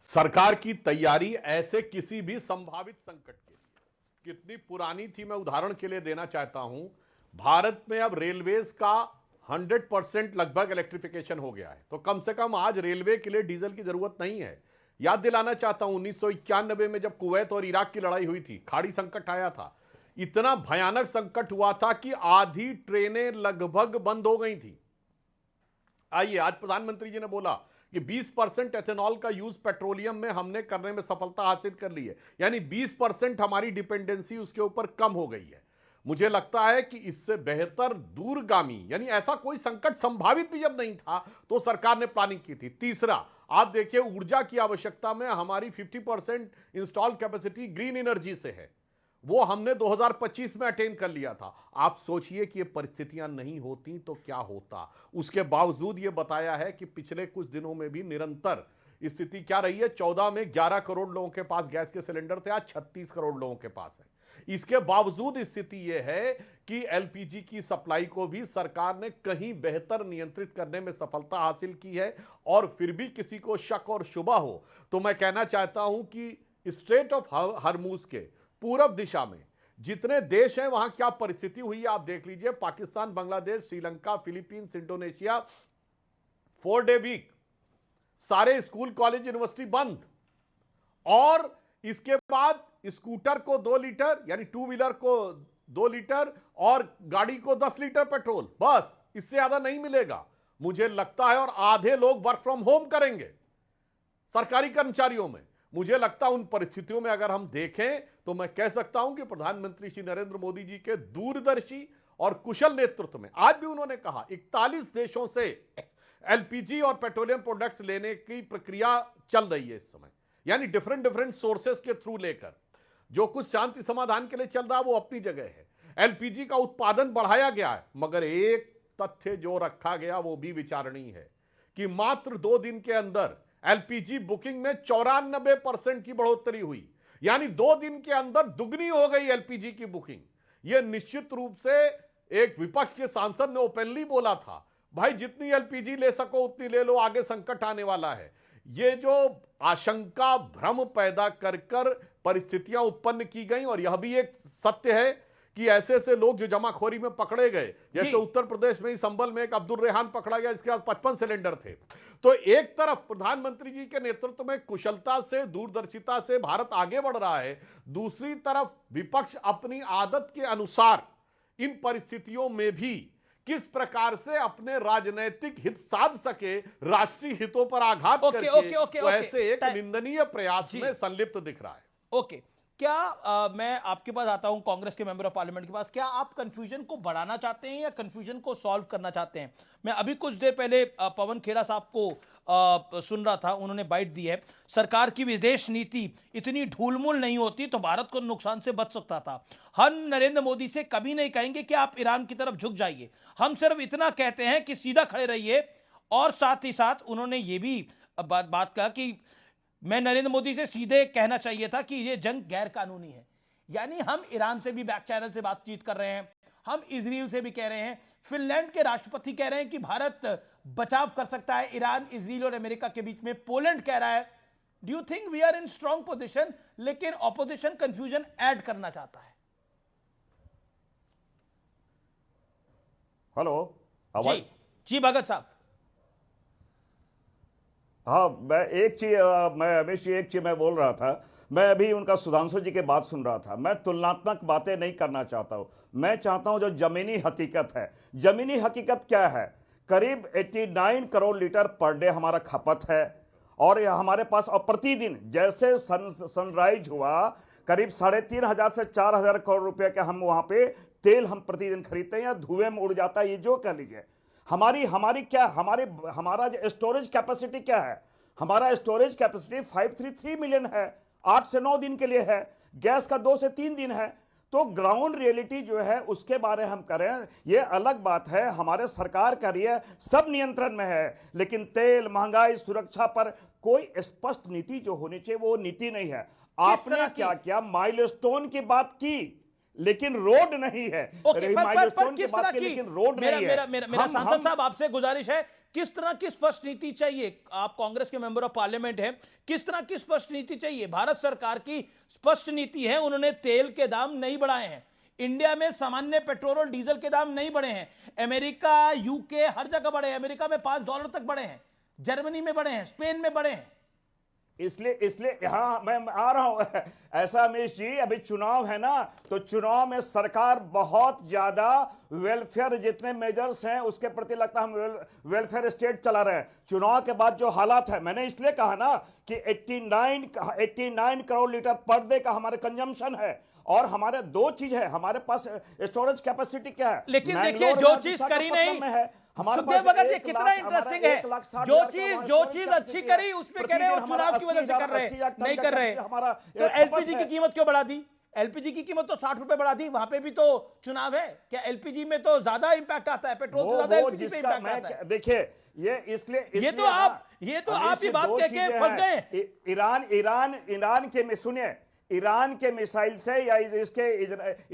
सरकार की तैयारी ऐसे किसी भी संभावित संकट के लिए कितनी पुरानी थी, मैं उदाहरण के लिए देना चाहता हूं। भारत में अब रेलवेज का 100% लगभग इलेक्ट्रिफिकेशन हो गया है, तो कम से कम आज रेलवे के लिए डीजल की जरूरत नहीं है। याद दिलाना चाहता हूं 1991 में जब कुवैत और इराक की लड़ाई हुई थी, खाड़ी संकट आया था। इतना भयानक संकट हुआ था कि आधी ट्रेनें लगभग बंद हो गई थी। आइए, आज प्रधानमंत्री जी ने बोला कि 20% एथेनॉल का यूज पेट्रोलियम में हमने करने में सफलता हासिल कर ली है, यानी 20% हमारी डिपेंडेंसी उसके ऊपर कम हो गई है। मुझे लगता है कि इससे बेहतर दूरगामी, यानी ऐसा कोई संकट संभावित भी जब नहीं था तो सरकार ने प्लानिंग की थी। तीसरा, आप देखिए ऊर्जा की आवश्यकता में हमारी 50% इंस्टॉल कैपेसिटी ग्रीन एनर्जी से है, वो हमने 2025 में अटेन कर लिया था। आप सोचिए कि ये परिस्थितियां नहीं होती तो क्या होता। उसके बावजूद ये बताया है कि पिछले कुछ दिनों में भी निरंतर स्थिति क्या रही है। 14 में 11 करोड़ लोगों के पास गैस के सिलेंडर थे, आज 36 करोड़ लोगों के पास है। इसके बावजूद स्थिति यह है कि एलपीजी की सप्लाई को भी सरकार ने कहीं बेहतर नियंत्रित करने में सफलता हासिल की है। और फिर भी किसी को शक और शुबा हो तो मैं कहना चाहता हूं कि स्ट्रेट ऑफ हरमुज के पूरब दिशा में जितने देश हैं वहां क्या परिस्थिति हुई है आप देख लीजिए। Pakistan, Bangladesh, Sri Lanka, Philippines, Indonesia, 4 day week, सारे स्कूल, कॉलेज, यूनिवर्सिटी बंद। और इसके बाद स्कूटर को 2 लीटर, यानी 2 व्हीलर को 2 लीटर और गाड़ी को 10 लीटर पेट्रोल, बस, इससे ज्यादा नहीं मिलेगा मुझे लगता है। और आधे लोग वर्क फ्रॉम होम करेंगे सरकारी कर्मचारियों में। मुझे लगता है उन परिस्थितियों में अगर हम देखें तो मैं कह सकता हूं कि प्रधानमंत्री श्री नरेंद्र मोदी जी के दूरदर्शी और कुशल नेतृत्व में, आज भी उन्होंने कहा 41 देशों से एलपीजी और पेट्रोलियम प्रोडक्ट्स लेने की प्रक्रिया चल रही है इस समय, यानी डिफरेंट सोर्सेस के थ्रू लेकर। जो कुछ शांति समाधान के लिए चल रहा है वो अपनी जगह है। एलपीजी का उत्पादन बढ़ाया गया है, मगर एक तथ्य जो रखा गया वो भी विचारणीय है कि मात्र 2 दिन के अंदर एलपीजी बुकिंग में 94% की बढ़ोतरी हुई, यानी 2 दिन के अंदर दुगनी हो गई एलपीजी की बुकिंग। यह निश्चित रूप से एक विपक्ष के सांसद ने ओपनली बोला था, भाई जितनी एलपीजी ले सको उतनी ले लो, आगे संकट आने वाला है। ये जो आशंका, भ्रम पैदा कर कर परिस्थितियां उत्पन्न की गई। और यह भी एक सत्य है कि ऐसे ऐसे लोग जो जमाखोरी में पकड़े गए, जैसे उत्तर प्रदेश में ही संभल में एक अब्दुल रेहान पकड़ा गया, इसके पास 55 सिलेंडर थे। तो एक तरफ प्रधानमंत्री जी के नेतृत्व में कुशलता से, दूरदर्शिता से भारत आगे बढ़ रहा है, दूसरी तरफ विपक्ष अपनी आदत के अनुसार इन परिस्थितियों में भी किस प्रकार से अपने राजनीतिक हित साध सके, राष्ट्रीय हितों पर आघात करके, तो ऐसे एक निंदनीय प्रयास में संलिप्त दिख रहा है। ओके, क्या मैं आपके पास आता हूं, कांग्रेस के मेंबर ऑफ पार्लियामेंट के पास, क्या आप कंफ्यूजन को बढ़ाना चाहते हैं या कंफ्यूजन को सॉल्व करना चाहते हैं? मैं अभी कुछ देर पहले पवन खेड़ा साहब को सुन रहा था, उन्होंने बाइट दी है, सरकार की विदेश नीति इतनी ढूलमुल नहीं होती तो भारत को नुकसान से बच सकता था। हम नरेंद्र मोदी से कभी नहीं कहेंगे कि आप ईरान की तरफ झुक जाइए, हम सिर्फ इतना कहते हैं कि सीधा खड़े रहिए। और साथ ही साथ उन्होंने ये भी बात कहा कि मैं नरेंद्र मोदी से सीधे कहना चाहिए था कि ये जंग गैर कानूनी है। यानी हम ईरान से भी बैक चैनल से बातचीत कर रहे हैं, हम इजराइल से भी कह रहे हैं, फिनलैंड के राष्ट्रपति कह रहे हैं कि भारत बचाव कर सकता है ईरान, इजराइल और अमेरिका के बीच में, पोलैंड कह रहा है। Do you think we are in strong position? लेकिन ऑपोजिशन कंफ्यूजन ऐड करना चाहता है। हेलो जी भगत साहब। हाँ, मैं अभी एक चीज मैं बोल रहा था। मैं अभी उनका सुधांशु जी की बात सुन रहा था। मैं तुलनात्मक बातें नहीं करना चाहता हूं, मैं चाहता हूं जो जमीनी हकीकत है। जमीनी हकीकत क्या है? करीब 89 करोड़ लीटर पर डे हमारा खपत है, और हमारे पास प्रतिदिन जैसे सनराइज हुआ करीब 3,500 से 4,000 करोड़ रुपए का हम वहां पे तेल हम प्रतिदिन खरीदते हैं, या धुएं में उड़ जाता है, ये जो कह लीजिए। हमारा जो स्टोरेज कैपेसिटी क्या है? हमारा स्टोरेज कैपेसिटी 533 मिलियन है, 8 से 9 दिन के लिए है। गैस का 2 से 3 दिन है। तो ग्राउंड रियलिटी जो है उसके बारे हम करें, ये अलग बात है। हमारे सरकार कर रही है, सब नियंत्रण में है, लेकिन तेल, महंगाई, सुरक्षा पर कोई स्पष्ट नीति जो होनी चाहिए वो नीति नहीं है। आपने क्या किया? माइलस्टोन की बात की, लेकिन रोड नहीं है। ओके, पर किस तरह की? लेकिन रोड नहीं है। मेरा सांसद साहब आपसे गुजारिश है, किस तरह की स्पष्ट नीति चाहिए? आप कांग्रेस के मेंबर ऑफ पार्लियामेंट हैं, किस तरह की स्पष्ट नीति चाहिए? भारत सरकार की स्पष्ट नीति है, उन्होंने तेल के दाम नहीं बढ़ाए हैं, इंडिया में सामान्य पेट्रोल और डीजल के दाम नहीं बढ़े हैं, अमेरिका, यूके हर जगह बढ़े हैं, अमेरिका में $5 तक बढ़े हैं, जर्मनी में बढ़े हैं, स्पेन में बढ़े हैं। इसलिए हाँ मैं आ रहा हूं ऐसा अमीश जी, अभी चुनाव है ना, तो चुनाव में सरकार बहुत ज्यादा वेलफेयर जितने मेजर्स हैं उसके प्रति लगता है हम वेलफेयर स्टेट चला रहे हैं। चुनाव के बाद जो हालात है, मैंने इसलिए कहा ना कि 89 करोड़ लीटर पर डे का हमारे कंजम्पशन है, और हमारे दो चीज है, हमारे पास स्टोरेज कैपेसिटी क्या है, लेकिन देखिए जो चीज करी नहीं है सुखदेव भगत, ये कितना इंटरेस्टिंग है, जो चीज अच्छी करी उसमें कह रहे हो चुनाव की वजह से कर रहे हैं, नहीं कर रहे। तो एलपीजी की कीमत क्यों बढ़ा दी? एलपीजी की कीमत तो 60 रुपए बढ़ा दी, वहां पे भी तो चुनाव है। क्या एलपीजी में तो ज्यादा इंपैक्ट आता है, पेट्रोल से ज्यादा एलपीजी पे इंपैक्ट आता है? देखिए ये इसलिए ये तो आप ही बात कह के फंस गए। ईरान के सुनिए, ईरान के मिसाइल से या इसके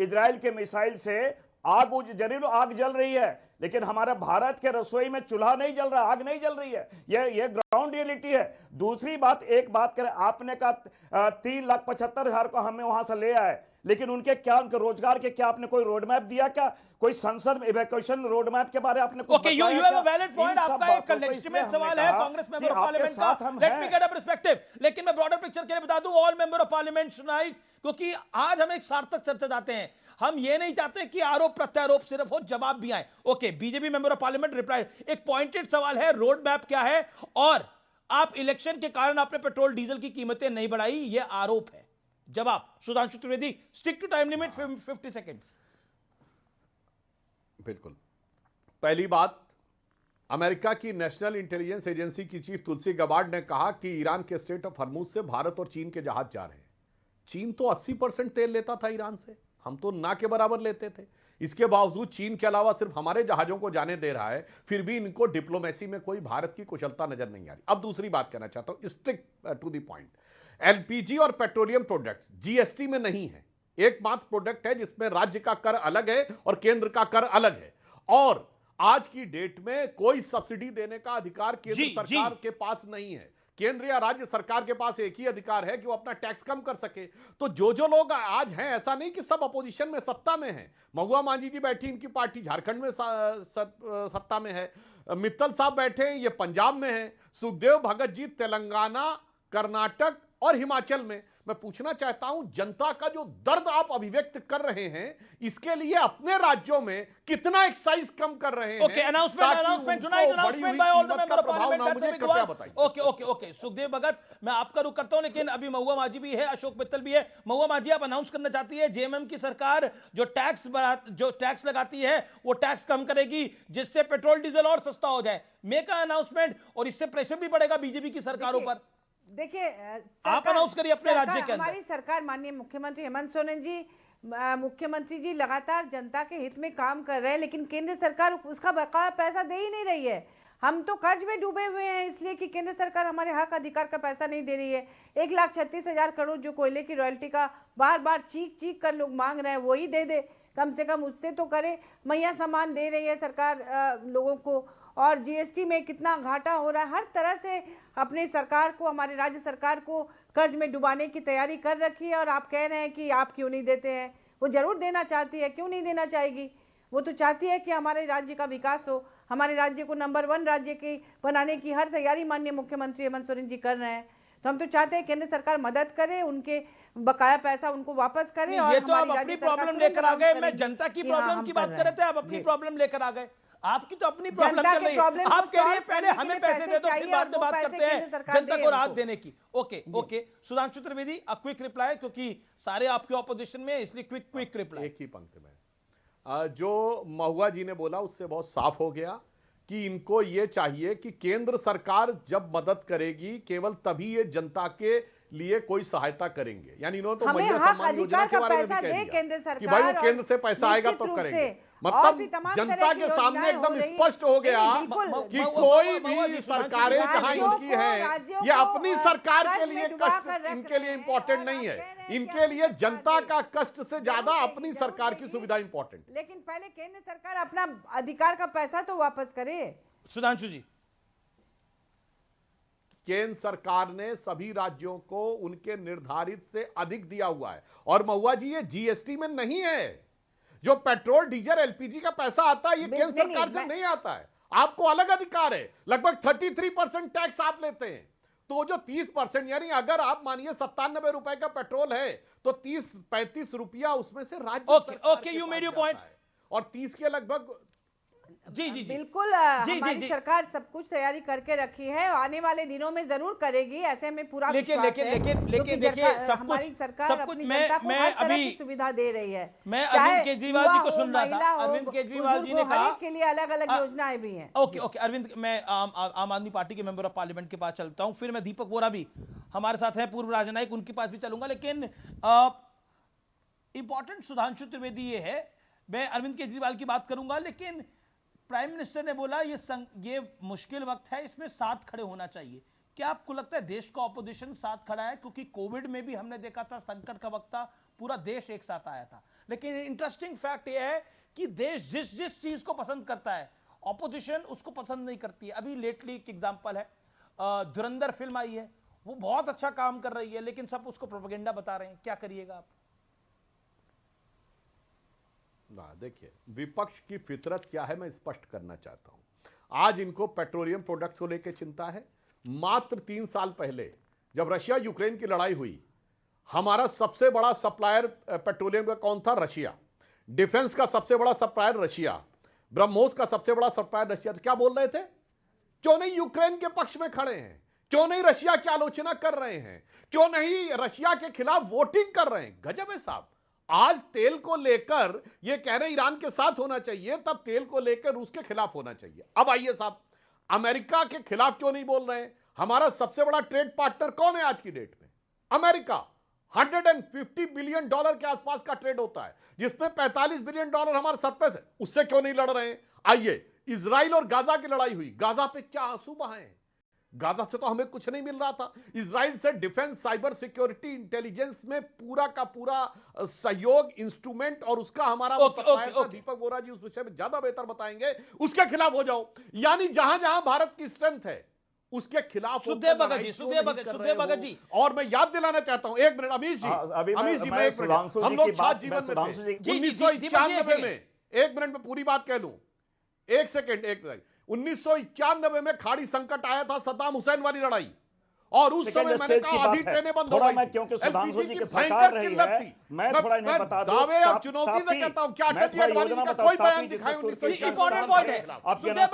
इजराइल के मिसाइल से जरूर आग जल रही है, लेकिन हमारे भारत के रसोई में चूल्हा नहीं जल रहा, आग नहीं जल रही है। ये ग्राउंड रियलिटी है। दूसरी बात, एक बात करें, आपने कहा 3,75,000 को हमें वहां से ले आए, लेकिन उनके रोजगार के क्या आपने कोई रोड मैप दिया? क्या कोई संसद में इवैक्यूएशन रोड मैप के बारे में आपने कुछ बताया? You have a valid point. आपका एक लेजिटिमेट सवाल है कांग्रेस मेंबर ऑफ पार्लियामेंट का, late me get a perspective. लेकिन मैं ब्रॉडर पिक्चर के लिए बता दूं, ऑल मेंबर ऑफ पार्लियामेंट सुनाई, क्योंकि आज हम एक सार्थक चर्चा चाहते हैं। हम ये नहीं चाहते कि आरोप प्रत्यारोप सिर्फ हो, जवाब भी आए। Okay, BJP member of parliament reply, एक पॉइंटेड सवाल है, रोड मैप क्या है? और आप इलेक्शन के कारण आपने पेट्रोल डीजल की कीमतें नहीं बढ़ाई, यह आरोप है। जवाब Sudhanshu Trivedi, stick to time limit 50 seconds. बिल्कुल। पहली बात, अमेरिका की नेशनल इंटेलिजेंस एजेंसी की चीफ तुलसी गबार्ड ने कहा कि ईरान के स्ट्रेट ऑफ हॉर्मुज से भारत और चीन के जहाज जा रहे हैं। चीन तो 80% तेल लेता था ईरान से, हम तो ना के बराबर लेते थे। इसके बावजूद चीन के अलावा सिर्फ हमारे जहाजों को जाने दे रहा है, फिर भी इनको डिप्लोमेसी में कोई भारत की कुशलता नजर नहीं आ रही। अब दूसरी बात कहना चाहता हूं, stick to the point. LPG और पेट्रोलियम प्रोडक्ट्स जीएसटी में नहीं है। एकमात्र प्रोडक्ट है जिसमें राज्य का कर अलग है और केंद्र का कर अलग है, और आज की डेट में कोई सब्सिडी देने का अधिकार केंद्र सरकार के पास नहीं है। केंद्र या राज्य सरकार के पास एक ही अधिकार है कि वो अपना टैक्स कम कर सके। तो जो लोग आज हैं, ऐसा नहीं कि सब अपोजिशन में सत्ता में हैं। महुआ मांझी जी बैठी, इनकी पार्टी झारखंड में सत्ता में है, मित्तल साहब बैठे हैं, ये पंजाब में है, सुखदेव भगत जी तेलंगाना, कर्नाटक और हिमाचल में। मैं पूछना चाहता हूं, जनता का जो दर्द आप अभिव्यक्त कर रहे हैं, इसके लिए अपने राज्यों में कितना एक्साइज कम कर रहे हैं? Okay, announcement by all the member of parliament. Okay, Sukhdev Bhagat, मैं आपका रुख करता हूं, लेकिन अभी महुआ मांझी भी है, अशोक मित्तल भी है। महुआ मांझी, आप अनाउंस करना चाहती है जेएमएम की सरकार जो टैक्स लगाती है वो टैक्स कम करेगी, जिससे पेट्रोल डीजल और सस्ता हो जाए। मेक अ अनाउंसमेंट, और इससे प्रेशर भी बढ़ेगा बीजेपी की सरकारों पर। देखिए, आप अनाउंस करिए अपने राज्य के अंदर। हमारी सरकार, माननीय मुख्यमंत्री हेमंत सोरेन जी, मुख्यमंत्री जी लगातार जनता के हित में काम कर रहे हैं, लेकिन केंद्र सरकार उसका बकाया पैसा दे ही नहीं रही है। हम तो कर्ज में डूबे हुए हैं, इसलिए कि केंद्र सरकार हमारे हक अधिकार का पैसा नहीं दे रही है। 1,36,000 करोड़ जो कोयले की रॉयल्टी का बार बार चीख कर लोग मांग रहे हैं, वही दे दे, कम से कम उससे तो करे। मैया सामान दे रही है सरकार लोगों को, और जीएसटी में कितना घाटा हो रहा है। हर तरह से अपनी सरकार को, हमारे राज्य सरकार को कर्ज में डुबाने की तैयारी कर रखी है। और आप कह रहे हैं कि आप क्यों नहीं देते हैं? वो जरूर देना चाहती है, क्यों नहीं देना चाहेगी? वो तो चाहती है कि हमारे राज्य का विकास हो, हमारे राज्य को नंबर 1 राज्य की बनाने की हर तैयारी माननीय मुख्यमंत्री हेमंत सोरेन जी कर रहे हैं। तो हम तो चाहते हैं केंद्र सरकार मदद करे, उनके बकाया पैसा उनको वापस करे। ये तो आप अपनी प्रॉब्लम लेकर आ गए, मैं जनता की प्रॉब्लम की बात कर रहे थे, आप अपनी प्रॉब्लम लेकर आ गए। आपकी तो अपनी प्रॉब्लम चल रही है, आप कह रही है पहले हमें पैसे दे दो, फिर बाद में बात करते हैं जनता को राहत देने की। Okay, Sudhanshu Trivedi, a quick reply, क्योंकि सारे आपके ऑपोजिशन में, इसलिए क्विक रिप्लाई। एक ही पंक्ति में जो महुआ जी ने बोला उससे बहुत साफ हो गया कि इनको ये चाहिए कि केंद्र सरकार जब मदद करेगी केवल तभी ये जनता के लिए कोई सहायता करेंगे। यानी इन्होंने तो मैया सम्मान योजना के बारे में भी कह दिया कि भाई वो केंद्र से पैसा आएगा तो करेंगे। मतलब जनता के सामने एकदम स्पष्ट हो गया कि कोई भी सरकारें जहां इनकी हैं, ये अपनी सरकार के लिए कष्ट इनके लिए इंपॉर्टेंट नहीं है। इनके लिए जनता का कष्ट से ज्यादा अपनी सरकार की सुविधा इंपॉर्टेंट। लेकिन पहले केंद्र सरकार अपना अधिकार का पैसा तो वापस करे। सुधांशु जी, केंद्र सरकार ने सभी राज्यों को उनके निर्धारित से अधिक दिया हुआ है। और महुआ जी, ये जीएसटी में नहीं है। जो पेट्रोल, डीजल, एलपीजी का पैसा आता है, ये केंद्र सरकार से नहीं आता है। आपको अलग अधिकार है। लगभग 33% टैक्स आप लेते हैं। तो जो 30%, यानी अगर आप मानिए 97 रुपए का पेट्रोल है तो 30-35 रुपया उसमें से राज्य okay, you made your point. और 30 के लगभग जी जी बिल्कुल जी, हमारी जी। सरकार सब कुछ तैयारी करके रखी है, आने वाले दिनों में जरूर करेगी, ऐसे में पूरा लेकिन विश्वास है, क्योंकि देखिए हमारी सरकार अपनी जनता को हर तरह की सुविधा दे रही है। मैं चाहे अरविंद केजरीवाल जी युवा को हो, सुन रहा था। महिला हो, अरविंद केजरीवाल जी ने बुजुर्ग हो, कहा हर एक के लिए अलग अलग योजनाएं भी हैं। ओके ओके अरविंद, मैं आम आदमी पार्टी के मेंबर ऑफ पार्लियामेंट के पास चलता हूं, फिर मैं दीपक बोरा भी हमारे साथ है, पूर्व राजनयिक, उनके पास भी चलूंगा। लेकिन इंपॉर्टेंट सुधांशु त्रिवेदी ये है, मैं अरविंद केजरीवाल की बात करूंगा, लेकिन प्राइम मिनिस्टर ने बोला ये मुश्किल वक्त है, इसमें साथ खड़े होना चाहिए। क्या आपको लगता है देश का ऑपोजिशन साथ खड़ा है? क्योंकि कोविड में भी हमने देखा था, संकट का वक्त था, पूरा देश एक साथ आया था। लेकिन इंटरेस्टिंग फैक्ट यह है कि देश जिस जिस चीज को पसंद करता है, ऑपोजिशन उसको पसंद नहीं करती है। अभी लेटली एक एग्जांपल है, धुरंधर फिल्म आई है, वो बहुत अच्छा काम कर रही है, लेकिन सब उसको प्रोपेगेंडा बता रहे हैं। क्या करिएगा आप? ना, देखिए, विपक्ष की फितरत क्या है मैं स्पष्ट करना चाहता हूं। आज इनको पेट्रोलियम प्रोडक्ट्स को लेकर चिंता है। मात्र 3 साल पहले जब रशिया यूक्रेन की लड़ाई हुई, हमारा सबसे बड़ा सप्लायर पेट्रोलियम का कौन था? रशिया। डिफेंस का सबसे बड़ा सप्लायर रशिया, ब्रह्मोस का सबसे बड़ा सप्लायर रशिया। तो क्या बोल रहे थे? क्यों नहीं यूक्रेन के पक्ष में खड़े हैं? क्यों नहीं रशिया की आलोचना कर रहे हैं? क्यों नहीं रशिया के खिलाफ वोटिंग कर रहे हैं? गजब है साहब। आज तेल को लेकर ये कह रहे हैं ईरान के साथ होना चाहिए, तब तेल को लेकर रूस के खिलाफ होना चाहिए। अब आइए साहब, अमेरिका के खिलाफ क्यों नहीं बोल रहे हैं? हमारा सबसे बड़ा ट्रेड पार्टनर कौन है आज की डेट में? अमेरिका। $150 बिलियन के आसपास का ट्रेड होता है, जिसमें $45 बिलियन हमारा सरप्लस है। उससे क्यों नहीं लड़ रहे हैं? आइए, इजराइल और गाजा की लड़ाई हुई, गाजा पे क्या आंसू बहाए? गाजा से तो हमें कुछ नहीं मिल रहा था। इजराइल से डिफेंस, साइबर सिक्योरिटी, इंटेलिजेंस में पूरा का पूरा सहयोग, इंस्ट्रूमेंट, और उसका हमारा दीपक बोरा जी उस विषय में ज्यादा बेहतर बताएंगे। उसके खिलाफ हो जाओ। यानी जहां जहां भारत की स्ट्रेंथ है उसके खिलाफ सुखदेव भगत जी। और मैं याद दिलाना चाहता हूं, 1 मिनट अमीश जी, अमीश जी, मैं 1 मिनट, हम लोग छात्र जीवन में थे 1991 में। 1 मिनट में पूरी बात कह लूं, 1 सेकेंड, 1991 में खाड़ी संकट आया था, सद्दाम हुसैन वाली लड़ाई, और उस समय मैंने कहा आधी ट्रेनें बंद हो गई। मैं क्योंकि सुधांशु जी की सरकार रही है, मैं थोड़ा इन्हें बता दूं, दावे अब चुनौती से कहता हूं, क्या अटल जी अडवाणी का कोई बयान दिखाएं? इंपॉर्टेंट पॉइंट है सुखदेव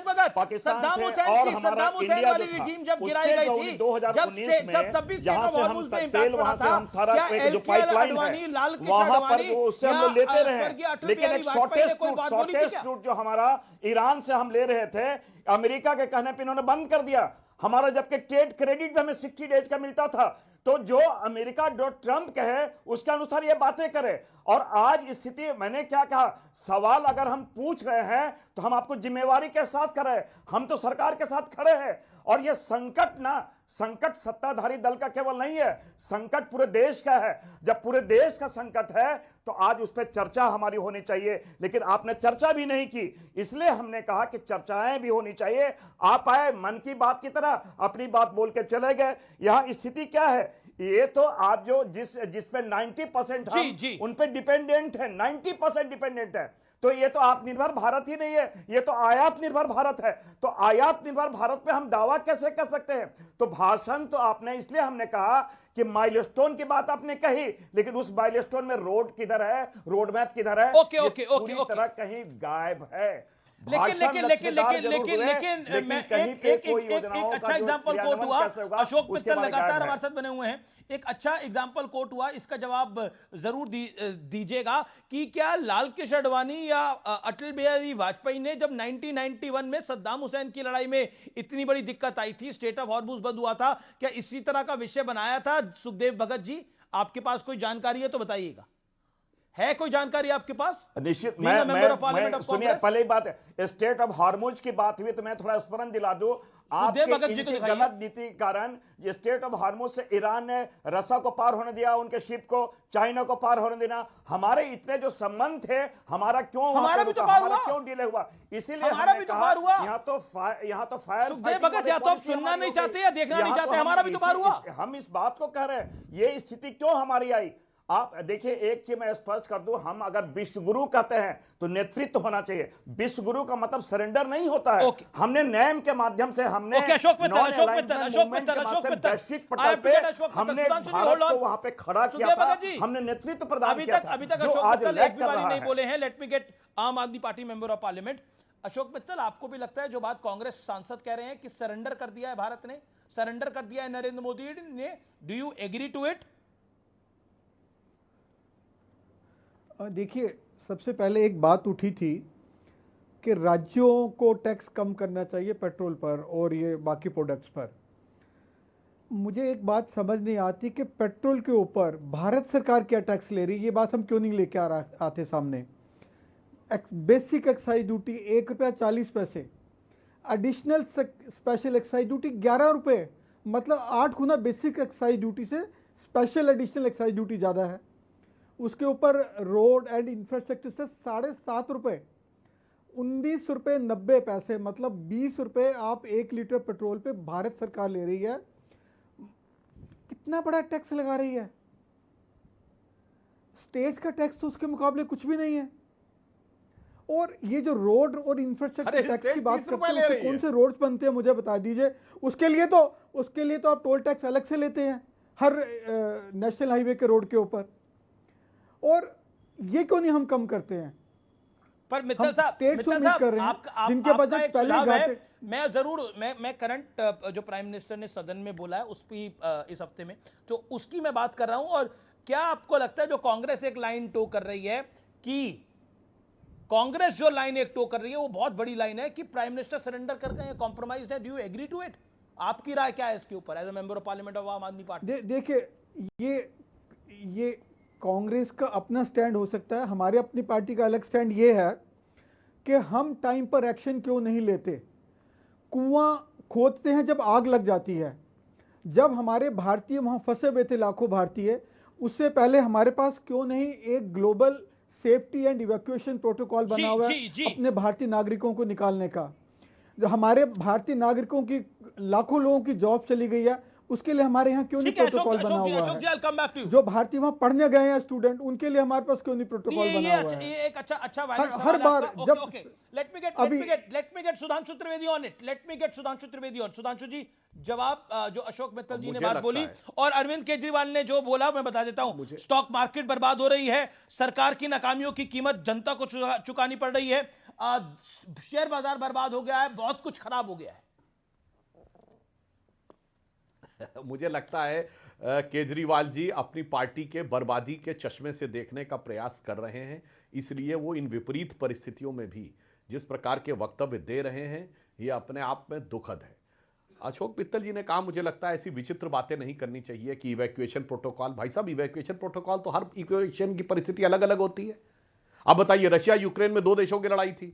भगत, सद्दाम हुसैन वाली रिजीम जब गिराई गई थी, जब तब भी स्टेट ऑफ हॉर्मुज पे इंपैक्ट पड़ा था, क्या एलके अडवाणी, लाल कृष्ण अडवाणी उससे हम लोग लेते रहे, स्वर्गीय अटल लेकिन बिहारी एक वाजपेयी ने कोई बात बोली थी क्या? रूट जो हमारा ईरान से हम ले रहे थे, अमेरिका के कहने पे इन्होंने बंद कर दिया हमारा, जबकि ट्रेड क्रेडिट भी हमें 60 डेज का मिलता था। तो जो अमेरिका जो ट्रंप कहे उसके अनुसार ये बातें करे। और आज स्थिति, मैंने क्या कहा, सवाल अगर हम पूछ रहे हैं तो हम आपको जिम्मेवारी के साथ कर रहे हैं, हम तो सरकार के साथ खड़े हैं। और ये संकट ना, संकट सत्ताधारी दल का केवल नहीं है, संकट पूरे देश का है। जब पूरे देश का संकट है तो आज उस पर चर्चा हमारी होनी चाहिए, लेकिन आपने चर्चा भी नहीं की। इसलिए हमने कहा कि चर्चाएं भी होनी चाहिए। आप आए मन की बात की तरह अपनी बात बोल के चले गए। यहां स्थिति क्या है, ये तो आप जो जिस पे 90% हम उन पे डिपेंडेंट है, 90% डिपेंडेंट है। तो ये तो आत्मनिर्भर भारत ही नहीं है, ये तो आयात निर्भर भारत है। तो आयात निर्भर भारत पे हम दावा कैसे कर सकते हैं? तो भाषण तो आपने, इसलिए हमने कहा कि माइलस्टोन की बात आपने कही, लेकिन उस माइलस्टोन में रोड किधर है, रोड मैप किधर है? पूरी तरह कहीं गायब है। लेकिन मैं एक अच्छा एग्जांपल कोट हुआ, अशोक मित्तल लगातार हमारे साथ बने हुए हैं, एक अच्छा एग्जांपल कोट हुआ, इसका जवाब जरूर दीजिएगा कि क्या लाल कृष्ण अडवाणी या अटल बिहारी वाजपेयी ने जब 1991 में सद्दाम हुसैन की लड़ाई में इतनी बड़ी दिक्कत आई थी, स्टेट ऑफ हॉर्मुज बंद हुआ था, क्या इसी तरह का विषय बनाया था? सुखदेव भगत जी, आपके पास कोई जानकारी है तो बताइएगा, है कोई जानकारी आपके पास? निश्चित, मैं सुनिए, पहले बात है स्टेट ऑफ हॉर्मुज की बात हुई तो मैं थोड़ा स्मरण दिला दूं। आपके भगत जी को इनकी दिखाइए। गलत नीति के कारण ये स्टेट ऑफ हार्मोज से ईरान ने रस्सा को पार होने दिया, उनके शिप को, चाइना को पार होने देना। हमारे इतने जो संबंध थे, हमारा क्यों वहां हमारा पे भी तो रुका, पार हमारा हुआ। क्यों डिले हुआ? इसीलिए हमारा हमने भी तो कहा, पार हुआ। यहाँ तो फायर सुखदेव भगत, या तो आप सुनना नहीं चाहते या देखना नहीं चाहते, हमारा भी तो पार हुआ। हम इस बात को कह रहे हैं, ये स्थिति क्यों हमारी आई? आप देखिए, एक चीज मैं स्पष्ट कर दूं, हम अगर विश्व गुरु कहते हैं तो नेतृत्व होना चाहिए। विश्व गुरु का मतलब सरेंडर नहीं होता है। हमने नेम के माध्यम से, हमने अशोक मित्तल, वैश्विक पटल पे हमने भारत को वहां पे खड़ा किया था, हमने नेतृत्व प्रदान किया था। अभी तक अशोक मित्तल एक भी बारी नहीं बोले हैं। लेट मी गेट आम Aadmi party member of parliament. Ashok Mittal, आपको भी लगता है जो बात कांग्रेस सांसद कह रहे हैं कि सरेंडर कर दिया है भारत ने, सरेंडर कर दिया है नरेंद्र मोदी ने, do you agree to it? देखिए, सबसे पहले एक बात उठी थी कि राज्यों को टैक्स कम करना चाहिए पेट्रोल पर और ये बाकी प्रोडक्ट्स पर। मुझे एक बात समझ नहीं आती कि पेट्रोल के ऊपर भारत सरकार क्या टैक्स ले रही है, ये बात हम क्यों नहीं लेके आते सामने। Basic excise duty ₹1.40, additional special excise duty 11 रुपये, मतलब 8 गुना बेसिक एक्साइज ड्यूटी से स्पेशल एडिशनल एक्साइज ड्यूटी ज़्यादा है। उसके ऊपर रोड एंड इंफ्रास्ट्रक्चर से 7.5 रुपये, ₹19.90, मतलब 20 रुपये आप 1 लीटर पेट्रोल पे भारत सरकार ले रही है। कितना बड़ा टैक्स लगा रही है। स्टेट का टैक्स तो उसके मुकाबले कुछ भी नहीं है। और ये जो रोड और इंफ्रास्ट्रक्चर टैक्स की बात करते हैं, कौन से रोड्स बनते हैं मुझे बता दीजिए। उसके लिए तो आप टोल टैक्स अलग से लेते हैं हर नेशनल हाईवे के रोड के ऊपर, और ये क्यों नहीं हम कम करते हैं? पर मित्तल साहब, जिनके बजट पहले घाटे। मैं करंट जो प्राइम मिनिस्टर ने सदन में बोला है उस पर इस हफ्ते में, तो उसकी मैं बात कर रहा हूं। और क्या आपको लगता है जो कांग्रेस एक लाइन टो कर रही है, कि कांग्रेस जो लाइन एक टो कर रही है वो बहुत बड़ी लाइन है कि प्राइम मिनिस्टर सरेंडर कर गए हैं, कॉम्प्रोमाइज है, do you agree to it? आपकी राय क्या है इसके ऊपर as a member of parliament of Aam Aadmi party? देखिए, ये कांग्रेस का अपना स्टैंड हो सकता है, हमारे अपनी पार्टी का अलग स्टैंड ये है कि हम टाइम पर एक्शन क्यों नहीं लेते। कुआं खोदते हैं जब आग लग जाती है। जब हमारे भारतीय वहां फंसे हुए थे, लाखों भारतीय, उससे पहले हमारे पास क्यों नहीं एक global safety and evacuation protocol बना हुआ है अपने भारतीय नागरिकों को निकालने का। जो हमारे भारतीय नागरिकों की, लाखों लोगों की जॉब चली गई है, उसके लिए हमारे यहाँ क्यों नहीं प्रोटोकॉल बना हुआ है? जो भारतीय वहां पढ़ने गए हैं स्टूडेंट, उनके लिए हमारे पास क्यों नहीं प्रोटोकॉल बना हुआ है? ये एक अच्छा हर बार जब let me get Sudhanshu Trivedi on it. Sudhanshu ji, जवाब जो अशोक मित्तल जी ने बात बोली और अरविंद केजरीवाल ने जो बोला, मैं बता देता हूं। स्टॉक मार्केट बर्बाद हो रही है, सरकार की नाकामियों की कीमत जनता को चुकानी पड़ रही है, शेयर बाजार बर्बाद हो गया है, बहुत कुछ खराब हो गया है। मुझे लगता है केजरीवाल जी अपनी पार्टी के बर्बादी के चश्मे से देखने का प्रयास कर रहे हैं, इसलिए वो इन विपरीत परिस्थितियों में भी जिस प्रकार के वक्तव्य दे रहे हैं, ये अपने आप में दुखद है। अशोक मित्तल जी ने कहा, मुझे लगता है ऐसी विचित्र बातें नहीं करनी चाहिए कि इवैक्यूएशन प्रोटोकॉल। भाई साहब, इवैक्यूएशन प्रोटोकॉल तो हर इवैक्यूएशन की परिस्थिति अलग अलग होती है। अब बताइए, रशिया यूक्रेन में 2 देशों की लड़ाई थी,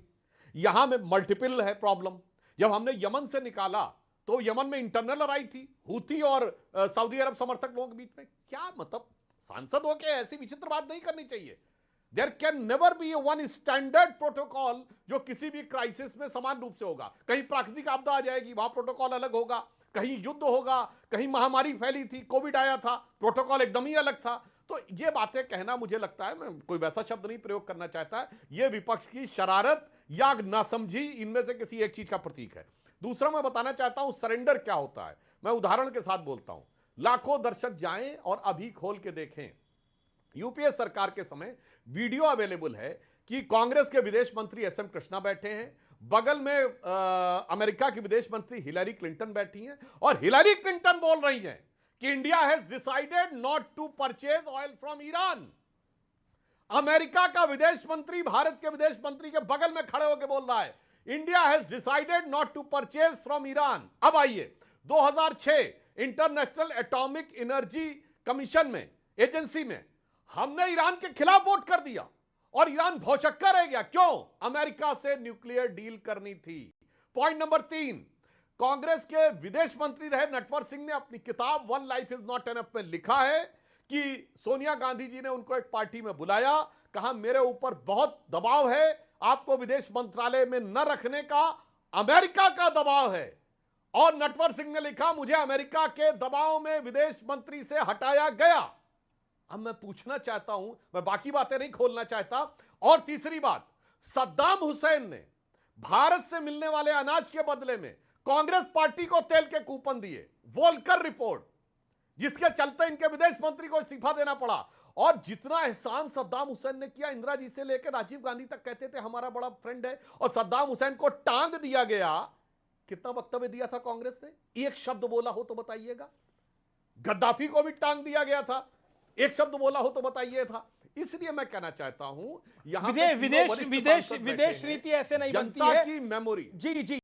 यहां में मल्टीपल है प्रॉब्लम। जब हमने यमन से निकाला तो यमन में इंटरनल लड़ाई थी हूथी और सऊदी अरब समर्थक लोगों के बीच में। क्या मतलब, सांसद होकर ऐसी विचित्र बात नहीं करनी चाहिए। There can never be one standard protocol जो किसी भी क्राइसिस में समान रूप से होगा। कहीं प्राकृतिक आपदा आ जाएगी, वहां प्रोटोकॉल अलग होगा, कहीं युद्ध होगा, कहीं महामारी फैली थी, कोविड आया था, प्रोटोकॉल एकदम ही अलग था। तो ये बातें कहना, मुझे लगता है, मैं कोई वैसा शब्द नहीं प्रयोग करना चाहता, ये विपक्ष की शरारत या नासमझी, इनमें से किसी एक चीज का प्रतीक है। दूसरा मैं बताना चाहता हूं सरेंडर क्या होता है। मैं उदाहरण के साथ बोलता हूं, लाखों दर्शक जाएं और अभी खोल के देखें, यूपीए सरकार के समय वीडियो अवेलेबल है कि कांग्रेस के विदेश मंत्री एसएम कृष्णा बैठे हैं, बगल में अमेरिका की विदेश मंत्री हिलरी क्लिंटन बैठी हैं, और हिलरी क्लिंटन बोल रही हैं कि India has decided not to purchase oil from Iran. America का विदेश मंत्री भारत के विदेश मंत्री के बगल में खड़े होकर बोल रहा है, India has decided not to purchase from Iran. अब आइए, 2006 इंटरनेशनल एटॉमिक एनर्जी कमीशन में, एजेंसी में, हमने ईरान के खिलाफ वोट कर दिया और ईरान भौचक्का रह गया। क्यों? अमेरिका से न्यूक्लियर डील करनी थी। पॉइंट नंबर 3, कांग्रेस के विदेश मंत्री रहे नटवर सिंह ने अपनी किताब one life is not enough में लिखा है कि सोनिया गांधी जी ने उनको एक पार्टी में बुलाया, कहा मेरे ऊपर बहुत दबाव है, आपको विदेश मंत्रालय में न रखने का अमेरिका का दबाव है। और नटवर सिंह ने लिखा मुझे अमेरिका के दबाव में विदेश मंत्री से हटाया गया। अब मैं पूछना चाहता हूं, मैं बाकी बातें नहीं खोलना चाहता। और तीसरी बात, सद्दाम हुसैन ने भारत से मिलने वाले अनाज के बदले में कांग्रेस पार्टी को तेल के कूपन दिए, वोल्कर रिपोर्ट, जिसके चलते इनके विदेश मंत्री को इस्तीफा देना पड़ा। और जितना एहसान सद्दाम हुसैन ने किया, इंदिरा जी से लेकर राजीव गांधी तक कहते थे हमारा बड़ा फ्रेंड है, और सद्दाम हुसैन को टांग दिया गया। कितना वक्तव्य दिया था कांग्रेस ने? एक शब्द बोला हो तो बताइएगा। गद्दाफी को भी टांग दिया गया था, एक शब्द बोला हो तो बताइए था। इसलिए मैं कहना चाहता हूं, यहां विदेश नीति ऐसे नहीं बनती है। जनता की मेमोरी जी जी